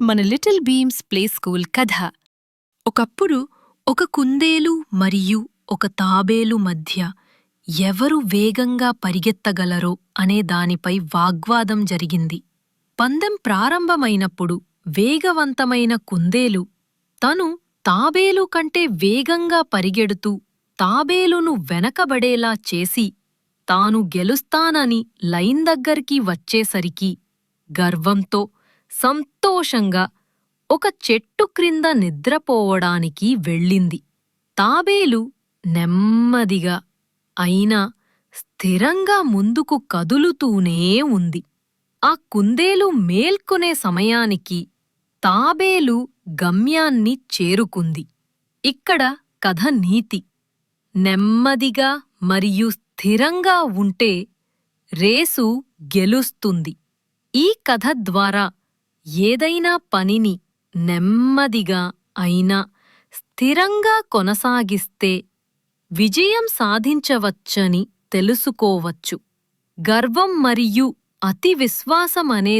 మన little beams play school కథ. ఒకప్పుడు ఒక కుందేలు మరియు ఒక తాబేలు మధ్య ఎవరు వేగంగా పరిగెత్తగలరో అనే దానిపై వాగ్వాదం జరిగింది. పందెం ప్రారంభమైనప్పుడు వేగవంతమైన కుందేలు తను తాబేలు కంటే వేగంగా పరిగెడుతూ తాబేలును వెనకబడేలా చేసి తాను గెలుస్తానని లైన్ దగ్గరికి వచ్చేసరికి గర్వంతో సంతోషంగా ఒక చెట్టు క్రింద నిద్రపోవడానికి వెళ్ళింది. తాబేలు నెమ్మదిగా అయినా స్థిరంగా ముందుకు కదులుతూనే ఉంది. ఆ కుందేలు మేల్కొనే సమయానికి తాబేలు గమ్యాన్ని చేరుకుంది. ఇక్కడ కథ నీతి: నెమ్మదిగా మరియు స్థిరంగా ఉంటే రేసు గెలుస్తుంది. ఈ కథ ద్వారా ఏదైనా పనిని నెమ్మదిగా అయినా స్థిరంగా కొనసాగిస్తే విజయం సాధించవచ్చని తెలుసుకోవచ్చు. గర్వం మరియు అతి విశ్వాసమనేది